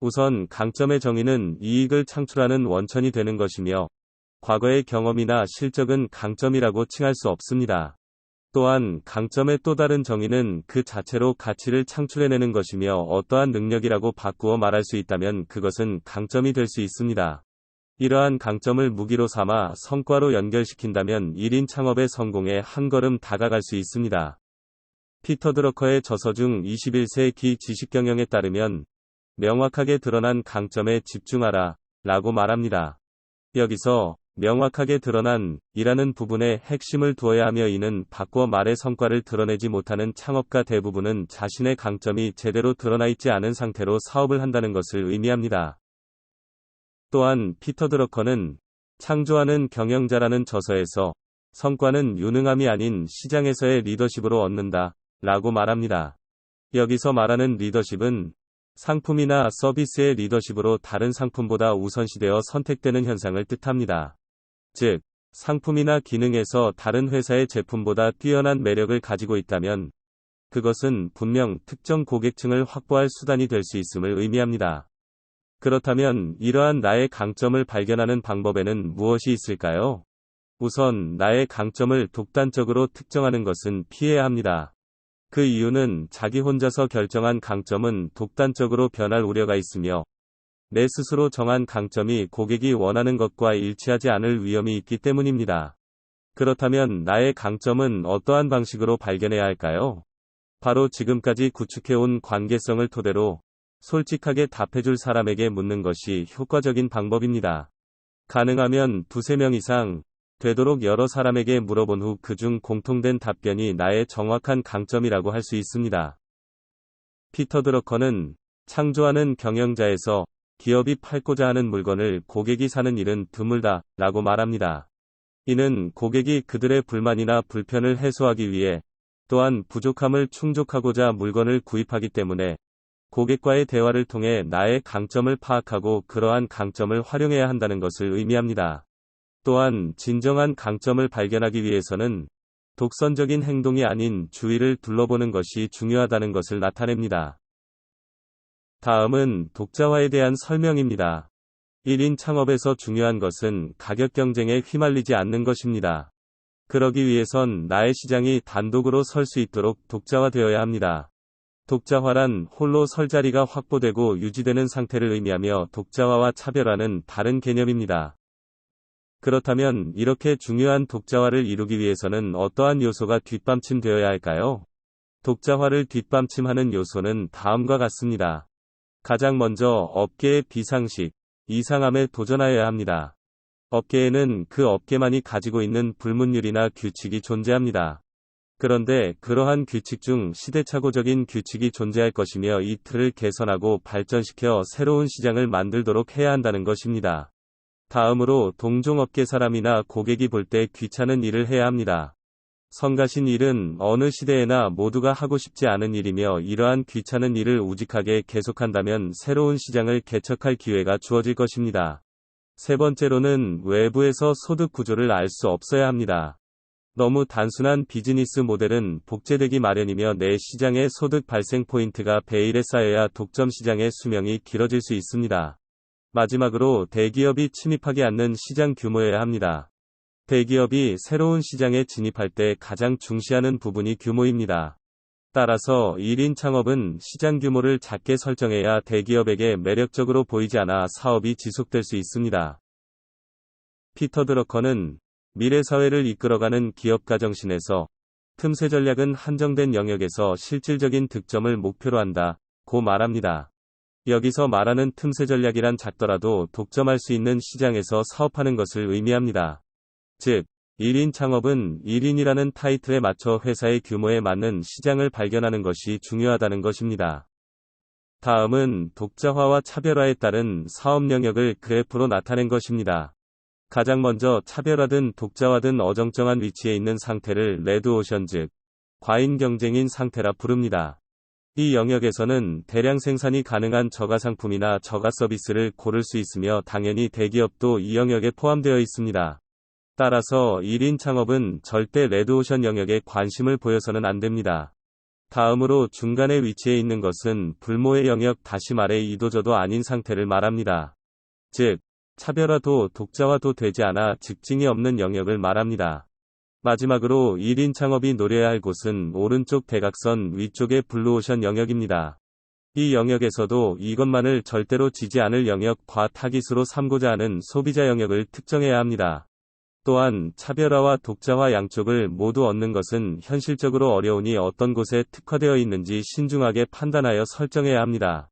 우선 강점의 정의는 이익을 창출하는 원천이 되는 것이며, 과거의 경험이나 실적은 강점이라고 칭할 수 없습니다. 또한 강점의 또 다른 정의는 그 자체로 가치를 창출해내는 것이며, 어떠한 능력이라고 바꾸어 말할 수 있다면 그것은 강점이 될 수 있습니다. 이러한 강점을 무기로 삼아 성과로 연결시킨다면 1인 창업의 성공에 한 걸음 다가갈 수 있습니다. 피터 드러커의 저서 중 21세기 지식경영에 따르면 명확하게 드러난 강점에 집중하라 라고 말합니다. 여기서 명확하게 드러난 이라는 부분에 핵심을 두어야 하며, 이는 바꿔 말해 성과를 드러내지 못하는 창업가 대부분은 자신의 강점이 제대로 드러나 있지 않은 상태로 사업을 한다는 것을 의미합니다. 또한 피터 드러커는 창조하는 경영자라는 저서에서 성과는 유능함이 아닌 시장에서의 리더십으로 얻는다 라고 말합니다. 여기서 말하는 리더십은 상품이나 서비스의 리더십으로 다른 상품보다 우선시되어 선택되는 현상을 뜻합니다. 즉, 상품이나 기능에서 다른 회사의 제품보다 뛰어난 매력을 가지고 있다면 그것은 분명 특정 고객층을 확보할 수단이 될 수 있음을 의미합니다. 그렇다면 이러한 나의 강점을 발견하는 방법에는 무엇이 있을까요? 우선 나의 강점을 독단적으로 특정하는 것은 피해야 합니다. 그 이유는 자기 혼자서 결정한 강점은 독단적으로 변할 우려가 있으며, 내 스스로 정한 강점이 고객이 원하는 것과 일치하지 않을 위험이 있기 때문입니다. 그렇다면 나의 강점은 어떠한 방식으로 발견해야 할까요? 바로 지금까지 구축해온 관계성을 토대로 솔직하게 답해줄 사람에게 묻는 것이 효과적인 방법입니다. 가능하면 2~3명 이상, 되도록 여러 사람에게 물어본 후 그중 공통된 답변이 나의 정확한 강점이라고 할 수 있습니다. 피터 드러커는 창조하는 경영자에서 기업이 팔고자 하는 물건을 고객이 사는 일은 드물다 라고 말합니다. 이는 고객이 그들의 불만이나 불편을 해소하기 위해, 또한 부족함을 충족하고자 물건을 구입하기 때문에 고객과의 대화를 통해 나의 강점을 파악하고 그러한 강점을 활용해야 한다는 것을 의미합니다. 또한 진정한 강점을 발견하기 위해서는 독선적인 행동이 아닌 주위를 둘러보는 것이 중요하다는 것을 나타냅니다. 다음은 독자화에 대한 설명입니다. 1인 창업에서 중요한 것은 가격 경쟁에 휘말리지 않는 것입니다. 그러기 위해선 나의 시장이 단독으로 설 수 있도록 독자화되어야 합니다. 독자화란 홀로 설 자리가 확보되고 유지되는 상태를 의미하며, 독자화와 차별화는 다른 개념입니다. 그렇다면 이렇게 중요한 독자화를 이루기 위해서는 어떠한 요소가 뒷받침되어야 할까요? 독자화를 뒷받침하는 요소는 다음과 같습니다. 가장 먼저 업계의 비상식, 이상함에 도전하여야 합니다. 업계에는 그 업계만이 가지고 있는 불문율이나 규칙이 존재합니다. 그런데 그러한 규칙 중 시대착오적인 규칙이 존재할 것이며, 이 틀을 개선하고 발전시켜 새로운 시장을 만들도록 해야 한다는 것입니다. 다음으로 동종업계 사람이나 고객이 볼 때 귀찮은 일을 해야 합니다. 성가신 일은 어느 시대에나 모두가 하고 싶지 않은 일이며, 이러한 귀찮은 일을 우직하게 계속한다면 새로운 시장을 개척할 기회가 주어질 것입니다. 세 번째로는 외부에서 소득 구조를 알 수 없어야 합니다. 너무 단순한 비즈니스 모델은 복제되기 마련이며, 내 시장의 소득 발생 포인트가 베일에 쌓여야 독점 시장의 수명이 길어질 수 있습니다. 마지막으로 대기업이 침입하지 않는 시장 규모여야 합니다. 대기업이 새로운 시장에 진입할 때 가장 중시하는 부분이 규모입니다. 따라서 1인 창업은 시장 규모를 작게 설정해야 대기업에게 매력적으로 보이지 않아 사업이 지속될 수 있습니다. 피터 드러커는 미래 사회를 이끌어가는 기업가 정신에서 틈새 전략은 한정된 영역에서 실질적인 득점을 목표로 한다고 말합니다. 여기서 말하는 틈새 전략이란 작더라도 독점할 수 있는 시장에서 사업하는 것을 의미합니다. 즉, 1인 창업은 1인이라는 타이틀에 맞춰 회사의 규모에 맞는 시장을 발견하는 것이 중요하다는 것입니다. 다음은 독자화와 차별화에 따른 사업 영역을 그래프로 나타낸 것입니다. 가장 먼저 차별화든 독자화든 어정쩡한 위치에 있는 상태를 레드오션, 즉 과인 경쟁인 상태라 부릅니다. 이 영역에서는 대량 생산이 가능한 저가 상품이나 저가 서비스를 고를 수 있으며, 당연히 대기업도 이 영역에 포함되어 있습니다. 따라서 1인 창업은 절대 레드오션 영역에 관심을 보여서는 안 됩니다. 다음으로 중간에 위치해 있는 것은 불모의 영역, 다시 말해 이도저도 아닌 상태를 말합니다. 즉, 차별화도 독자화도 되지 않아 직징이 없는 영역을 말합니다. 마지막으로 1인 창업이 노려야 할 곳은 오른쪽 대각선 위쪽의 블루오션 영역입니다. 이 영역에서도 이것만을 절대로 지지 않을 영역과 타깃으로 삼고자 하는 소비자 영역을 특정해야 합니다. 또한 차별화와 독자화 양쪽을 모두 얻는 것은 현실적으로 어려우니 어떤 곳에 특화되어 있는지 신중하게 판단하여 설정해야 합니다.